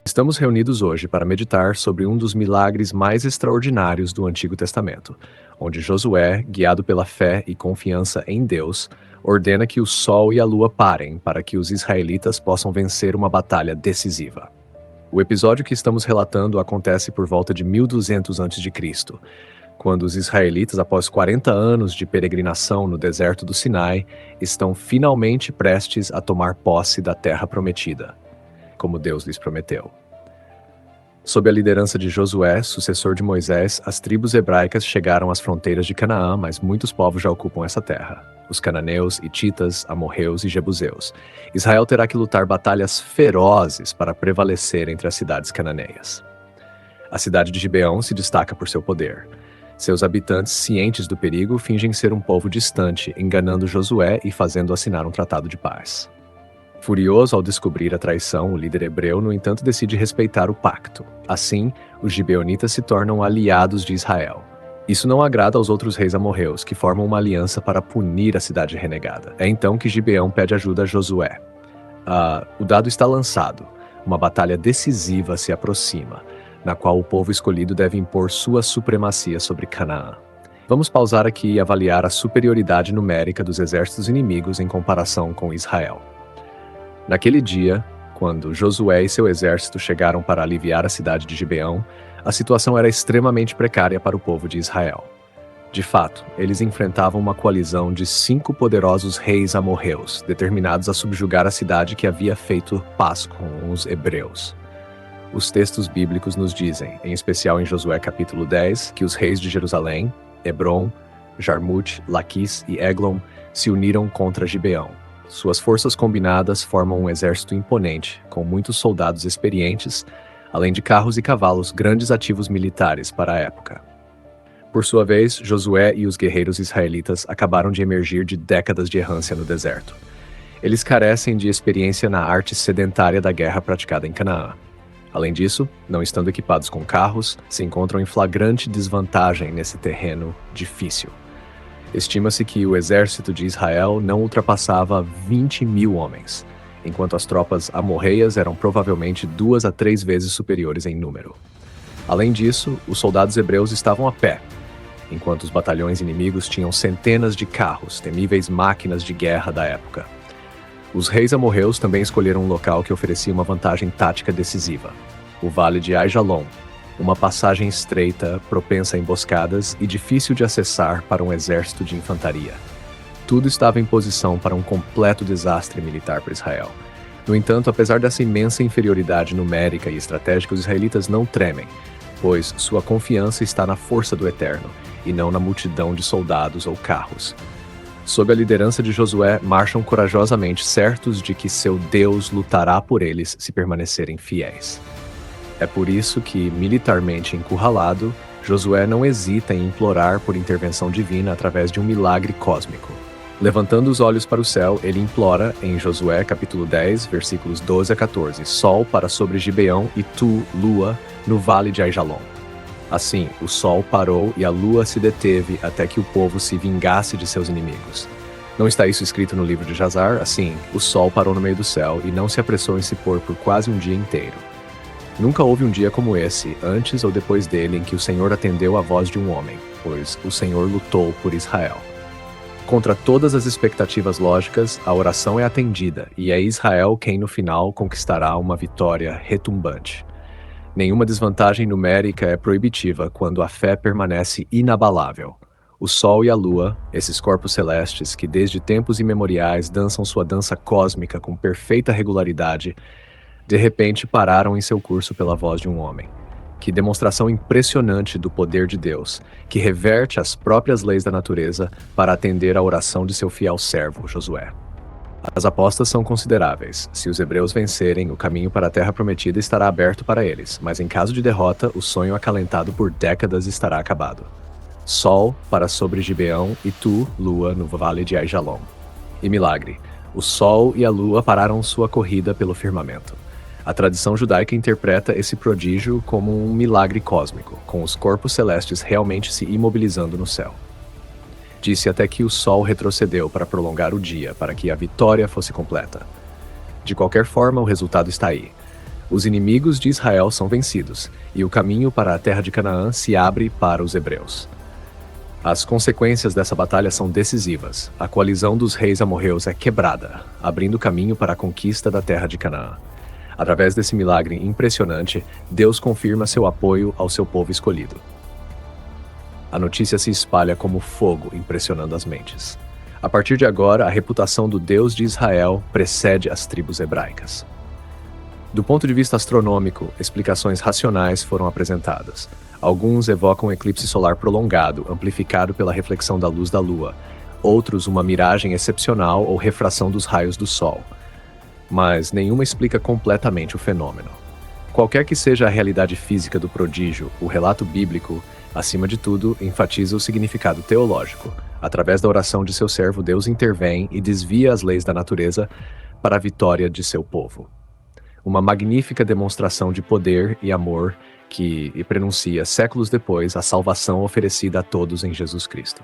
Estamos reunidos hoje para meditar sobre um dos milagres mais extraordinários do Antigo Testamento, onde Josué, guiado pela fé e confiança em Deus, ordena que o sol e a lua parem para que os israelitas possam vencer uma batalha decisiva. O episódio que estamos relatando acontece por volta de 1200 a.C., quando os israelitas, após 40 anos de peregrinação no deserto do Sinai, estão finalmente prestes a tomar posse da terra prometida, como Deus lhes prometeu. Sob a liderança de Josué, sucessor de Moisés, as tribos hebraicas chegaram às fronteiras de Canaã, mas muitos povos já ocupam essa terra: os cananeus, hititas, amorreus e jebuseus. Israel terá que lutar batalhas ferozes para prevalecer entre as cidades cananeias. A cidade de Gibeão se destaca por seu poder. Seus habitantes, cientes do perigo, fingem ser um povo distante, enganando Josué e fazendo assinar um tratado de paz. Furioso ao descobrir a traição, o líder hebreu, no entanto, decide respeitar o pacto. Assim, os gibeonitas se tornam aliados de Israel. Isso não agrada aos outros reis amorreus, que formam uma aliança para punir a cidade renegada. É então que Gibeão pede ajuda a Josué. O dado está lançado. Uma batalha decisiva se aproxima, na qual o povo escolhido deve impor sua supremacia sobre Canaã. Vamos pausar aqui e avaliar a superioridade numérica dos exércitos inimigos em comparação com Israel. Naquele dia, quando Josué e seu exército chegaram para aliviar a cidade de Gibeão, a situação era extremamente precária para o povo de Israel. De fato, eles enfrentavam uma coalizão de 5 poderosos reis amorreus, determinados a subjugar a cidade que havia feito paz com os hebreus. Os textos bíblicos nos dizem, em especial em Josué capítulo 10, que os reis de Jerusalém, Hebrom, Jarmute, Laquis e Eglon se uniram contra Gibeão. Suas forças combinadas formam um exército imponente, com muitos soldados experientes, além de carros e cavalos, grandes ativos militares para a época. Por sua vez, Josué e os guerreiros israelitas acabaram de emergir de décadas de errância no deserto. Eles carecem de experiência na arte sedentária da guerra praticada em Canaã. Além disso, não estando equipados com carros, se encontram em flagrante desvantagem nesse terreno difícil. Estima-se que o exército de Israel não ultrapassava 20.000 homens, enquanto as tropas amorreias eram provavelmente 2 a 3 vezes superiores em número. Além disso, os soldados hebreus estavam a pé, enquanto os batalhões inimigos tinham centenas de carros, temíveis máquinas de guerra da época. Os reis amorreus também escolheram um local que oferecia uma vantagem tática decisiva: o Vale de Aijalon, uma passagem estreita, propensa a emboscadas e difícil de acessar para um exército de infantaria. Tudo estava em posição para um completo desastre militar para Israel. No entanto, apesar dessa imensa inferioridade numérica e estratégica, os israelitas não tremem, pois sua confiança está na força do Eterno, e não na multidão de soldados ou carros. Sob a liderança de Josué, marcham corajosamente, certos de que seu Deus lutará por eles se permanecerem fiéis. É por isso que, militarmente encurralado, Josué não hesita em implorar por intervenção divina através de um milagre cósmico. Levantando os olhos para o céu, ele implora, em Josué capítulo 10, versículos 12 a 14, sol para sobre Gibeão e tu, lua, no vale de Aijalon. Assim, o sol parou e a lua se deteve até que o povo se vingasse de seus inimigos. Não está isso escrito no livro de Jazar? Assim, o sol parou no meio do céu e não se apressou em se pôr por quase um dia inteiro. Nunca houve um dia como esse, antes ou depois dele, em que o Senhor atendeu à voz de um homem, pois o Senhor lutou por Israel. Contra todas as expectativas lógicas, a oração é atendida, e é Israel quem no final conquistará uma vitória retumbante. Nenhuma desvantagem numérica é proibitiva quando a fé permanece inabalável. O sol e a lua, esses corpos celestes que desde tempos imemoriais dançam sua dança cósmica com perfeita regularidade, de repente pararam em seu curso pela voz de um homem. Que demonstração impressionante do poder de Deus, que reverte as próprias leis da natureza para atender à oração de seu fiel servo, Josué. As apostas são consideráveis. Se os hebreus vencerem, o caminho para a terra prometida estará aberto para eles, mas em caso de derrota, o sonho acalentado por décadas estará acabado. Sol para sobre Gibeão e tu, lua, no vale de Aijalon. E milagre. O sol e a lua pararam sua corrida pelo firmamento. A tradição judaica interpreta esse prodígio como um milagre cósmico, com os corpos celestes realmente se imobilizando no céu. Disse até que o sol retrocedeu para prolongar o dia, para que a vitória fosse completa. De qualquer forma, o resultado está aí. Os inimigos de Israel são vencidos, e o caminho para a terra de Canaã se abre para os hebreus. As consequências dessa batalha são decisivas. A coalizão dos reis amorreus é quebrada, abrindo caminho para a conquista da terra de Canaã. Através desse milagre impressionante, Deus confirma seu apoio ao seu povo escolhido. A notícia se espalha como fogo, impressionando as mentes. A partir de agora, a reputação do Deus de Israel precede as tribos hebraicas. Do ponto de vista astronômico, explicações racionais foram apresentadas. Alguns evocam um eclipse solar prolongado, amplificado pela reflexão da luz da Lua. Outros, uma miragem excepcional ou refração dos raios do Sol. Mas nenhuma explica completamente o fenômeno. Qualquer que seja a realidade física do prodígio, o relato bíblico, acima de tudo, enfatiza o significado teológico. Através da oração de seu servo, Deus intervém e desvia as leis da natureza para a vitória de seu povo. Uma magnífica demonstração de poder e amor que prenuncia séculos depois a salvação oferecida a todos em Jesus Cristo.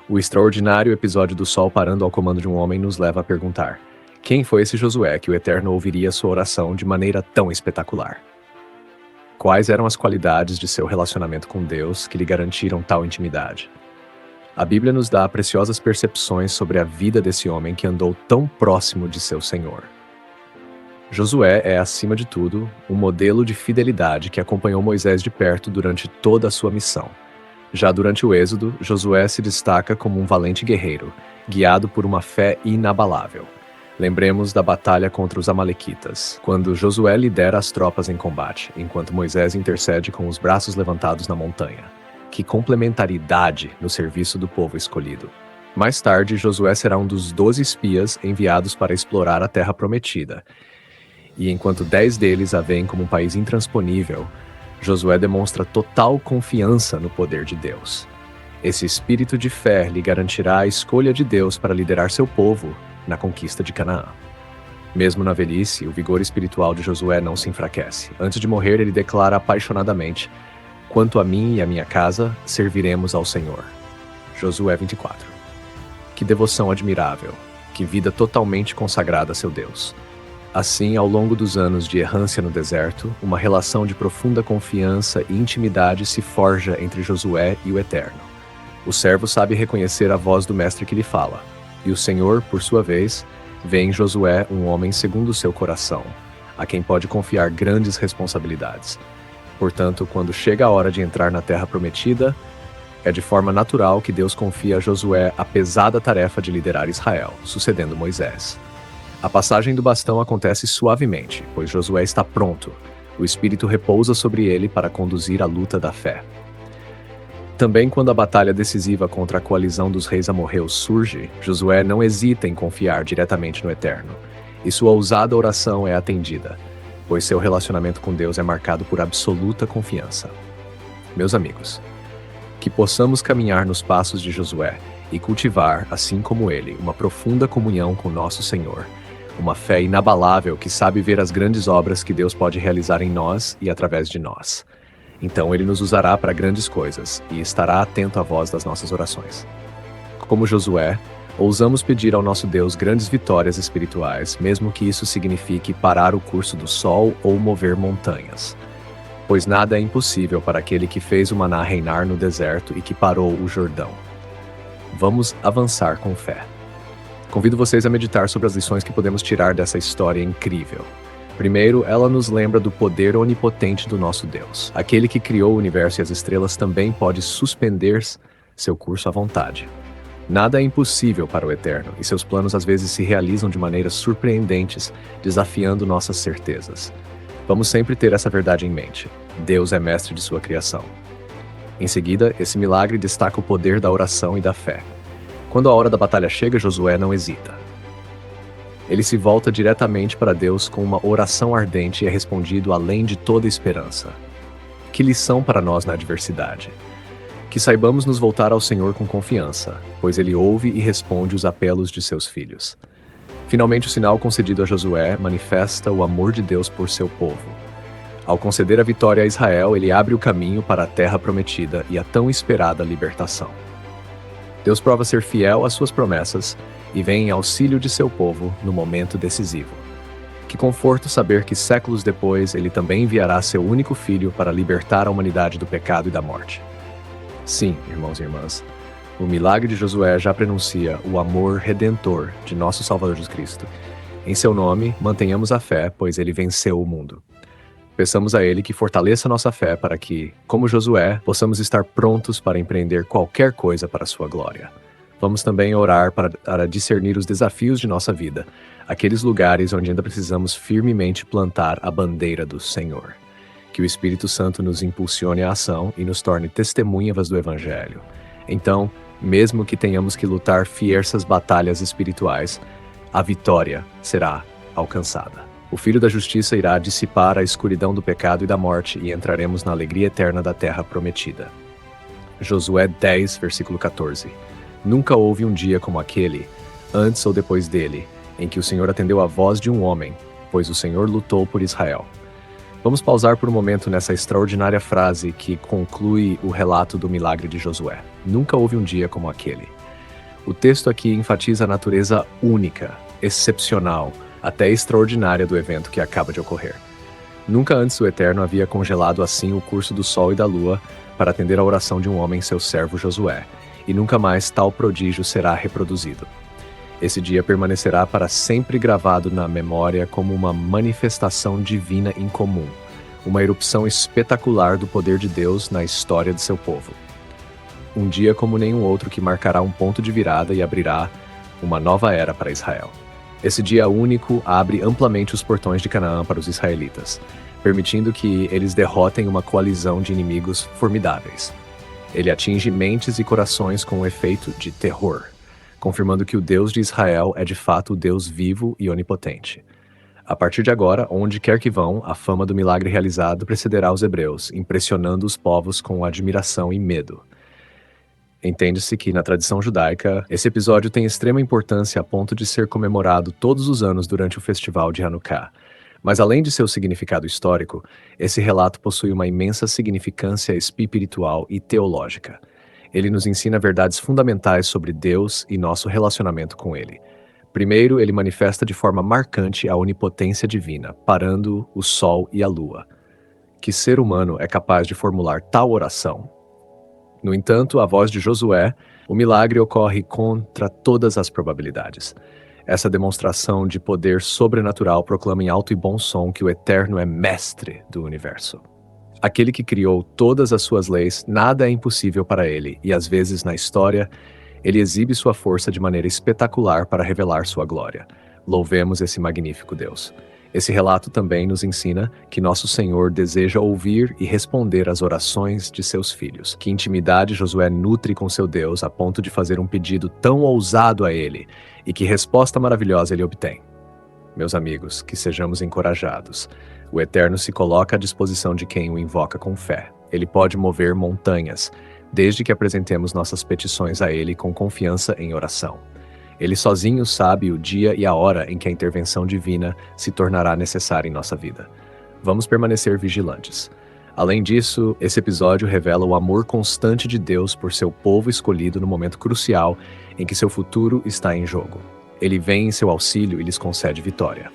O extraordinário episódio do Sol parando ao comando de um homem nos leva a perguntar: quem foi esse Josué que o Eterno ouviria sua oração de maneira tão espetacular? Quais eram as qualidades de seu relacionamento com Deus que lhe garantiram tal intimidade? A Bíblia nos dá preciosas percepções sobre a vida desse homem que andou tão próximo de seu Senhor. Josué é, acima de tudo, um modelo de fidelidade que acompanhou Moisés de perto durante toda a sua missão. Já durante o Êxodo, Josué se destaca como um valente guerreiro, guiado por uma fé inabalável. Lembremos da batalha contra os amalequitas, quando Josué lidera as tropas em combate, enquanto Moisés intercede com os braços levantados na montanha. Que complementaridade no serviço do povo escolhido. Mais tarde, Josué será um dos 12 espias enviados para explorar a Terra Prometida. E enquanto 10 deles a veem como um país intransponível, Josué demonstra total confiança no poder de Deus. Esse espírito de fé lhe garantirá a escolha de Deus para liderar seu povo na conquista de Canaã. Mesmo na velhice, o vigor espiritual de Josué não se enfraquece. Antes de morrer, ele declara apaixonadamente: quanto a mim e a minha casa, serviremos ao Senhor. Josué 24. Que devoção admirável, que vida totalmente consagrada a seu Deus. Assim, ao longo dos anos de errância no deserto, uma relação de profunda confiança e intimidade se forja entre Josué e o Eterno. O servo sabe reconhecer a voz do mestre que lhe fala, e o Senhor, por sua vez, vê em Josué um homem segundo o seu coração, a quem pode confiar grandes responsabilidades. Portanto, quando chega a hora de entrar na Terra Prometida, é de forma natural que Deus confia a Josué a pesada tarefa de liderar Israel, sucedendo Moisés. A passagem do bastão acontece suavemente, pois Josué está pronto. O Espírito repousa sobre ele para conduzir a luta da fé. Também quando a batalha decisiva contra a coalizão dos reis amorreus surge, Josué não hesita em confiar diretamente no Eterno, e sua ousada oração é atendida, pois seu relacionamento com Deus é marcado por absoluta confiança. Meus amigos, que possamos caminhar nos passos de Josué e cultivar, assim como ele, uma profunda comunhão com nosso Senhor, uma fé inabalável que sabe ver as grandes obras que Deus pode realizar em nós e através de nós. Então ele nos usará para grandes coisas e estará atento à voz das nossas orações. Como Josué, ousamos pedir ao nosso Deus grandes vitórias espirituais, mesmo que isso signifique parar o curso do sol ou mover montanhas. Pois nada é impossível para aquele que fez o maná reinar no deserto e que parou o Jordão. Vamos avançar com fé. Convido vocês a meditar sobre as lições que podemos tirar dessa história incrível. Primeiro, ela nos lembra do poder onipotente do nosso Deus. Aquele que criou o universo e as estrelas também pode suspender seu curso à vontade. Nada é impossível para o Eterno, e seus planos às vezes se realizam de maneiras surpreendentes, desafiando nossas certezas. Vamos sempre ter essa verdade em mente. Deus é mestre de sua criação. Em seguida, esse milagre destaca o poder da oração e da fé. Quando a hora da batalha chega, Josué não hesita. Ele se volta diretamente para Deus com uma oração ardente e é respondido além de toda esperança. Que lição para nós na adversidade! Que saibamos nos voltar ao Senhor com confiança, pois Ele ouve e responde os apelos de seus filhos. Finalmente, o sinal concedido a Josué manifesta o amor de Deus por seu povo. Ao conceder a vitória a Israel, ele abre o caminho para a terra prometida e a tão esperada libertação. Deus prova ser fiel às suas promessas e vem em auxílio de seu povo no momento decisivo. Que conforto saber que séculos depois ele também enviará seu único filho para libertar a humanidade do pecado e da morte. Sim, irmãos e irmãs, o milagre de Josué já prenuncia o amor redentor de nosso Salvador Jesus Cristo. Em seu nome, mantenhamos a fé, pois ele venceu o mundo. Peçamos a ele que fortaleça nossa fé para que, como Josué, possamos estar prontos para empreender qualquer coisa para a sua glória. Vamos também orar para discernir os desafios de nossa vida, aqueles lugares onde ainda precisamos firmemente plantar a bandeira do Senhor. Que o Espírito Santo nos impulsione à ação e nos torne testemunhas do Evangelho. Então, mesmo que tenhamos que lutar fieras batalhas espirituais, a vitória será alcançada. O Filho da Justiça irá dissipar a escuridão do pecado e da morte e entraremos na alegria eterna da terra prometida. Josué 10, versículo 14. Nunca houve um dia como aquele, antes ou depois dele, em que o Senhor atendeu à voz de um homem, pois o Senhor lutou por Israel. Vamos pausar por um momento nessa extraordinária frase que conclui o relato do milagre de Josué. Nunca houve um dia como aquele. O texto aqui enfatiza a natureza única, excepcional, até extraordinária do evento que acaba de ocorrer. Nunca antes o Eterno havia congelado assim o curso do sol e da lua para atender à oração de um homem, seu servo Josué, e nunca mais tal prodígio será reproduzido. Esse dia permanecerá para sempre gravado na memória como uma manifestação divina incomum, uma erupção espetacular do poder de Deus na história de seu povo. Um dia como nenhum outro que marcará um ponto de virada e abrirá uma nova era para Israel. Esse dia único abre amplamente os portões de Canaã para os israelitas, permitindo que eles derrotem uma coalizão de inimigos formidáveis. Ele atinge mentes e corações com um efeito de terror, confirmando que o Deus de Israel é de fato o Deus vivo e onipotente. A partir de agora, onde quer que vão, a fama do milagre realizado precederá os hebreus, impressionando os povos com admiração e medo. Entende-se que, na tradição judaica, esse episódio tem extrema importância a ponto de ser comemorado todos os anos durante o festival de Hanukkah. Mas além de seu significado histórico, esse relato possui uma imensa significância espiritual e teológica. Ele nos ensina verdades fundamentais sobre Deus e nosso relacionamento com Ele. Primeiro, ele manifesta de forma marcante a onipotência divina, parando o sol e a lua. Que ser humano é capaz de formular tal oração? No entanto, a voz de Josué, o milagre ocorre contra todas as probabilidades. Essa demonstração de poder sobrenatural proclama em alto e bom som que o Eterno é mestre do universo. Aquele que criou todas as suas leis, nada é impossível para ele, e às vezes na história, ele exibe sua força de maneira espetacular para revelar sua glória. Louvemos esse magnífico Deus. Esse relato também nos ensina que nosso Senhor deseja ouvir e responder às orações de seus filhos. Que intimidade Josué nutre com seu Deus a ponto de fazer um pedido tão ousado a ele, e que resposta maravilhosa ele obtém. Meus amigos, que sejamos encorajados. O Eterno se coloca à disposição de quem o invoca com fé. Ele pode mover montanhas, desde que apresentemos nossas petições a Ele com confiança em oração. Ele sozinho sabe o dia e a hora em que a intervenção divina se tornará necessária em nossa vida. Vamos permanecer vigilantes. Além disso, esse episódio revela o amor constante de Deus por seu povo escolhido no momento crucial em que seu futuro está em jogo. Ele vem em seu auxílio e lhes concede vitória.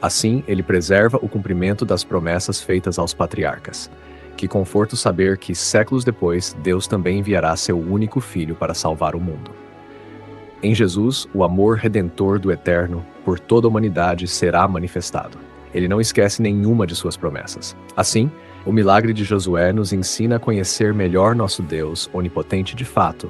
Assim, ele preserva o cumprimento das promessas feitas aos patriarcas. Que conforto saber que, séculos depois, Deus também enviará seu único Filho para salvar o mundo. Em Jesus, o amor redentor do Eterno por toda a humanidade será manifestado. Ele não esquece nenhuma de suas promessas. Assim, o milagre de Josué nos ensina a conhecer melhor nosso Deus, onipotente de fato,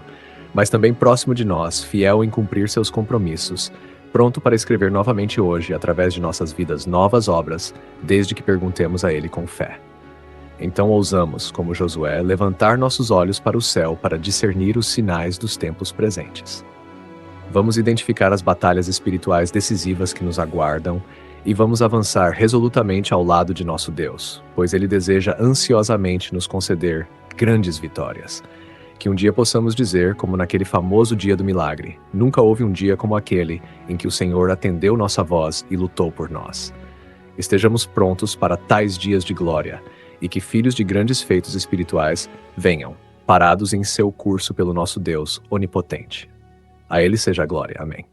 mas também próximo de nós, fiel em cumprir seus compromissos, pronto para escrever novamente hoje, através de nossas vidas, novas obras, desde que perguntemos a Ele com fé. Então ousamos, como Josué, levantar nossos olhos para o céu para discernir os sinais dos tempos presentes. Vamos identificar as batalhas espirituais decisivas que nos aguardam e vamos avançar resolutamente ao lado de nosso Deus, pois Ele deseja ansiosamente nos conceder grandes vitórias. Que um dia possamos dizer, como naquele famoso dia do milagre, nunca houve um dia como aquele em que o Senhor atendeu nossa voz e lutou por nós. Estejamos prontos para tais dias de glória e que filhos de grandes feitos espirituais venham, parados em seu curso pelo nosso Deus onipotente. A Ele seja a glória. Amém.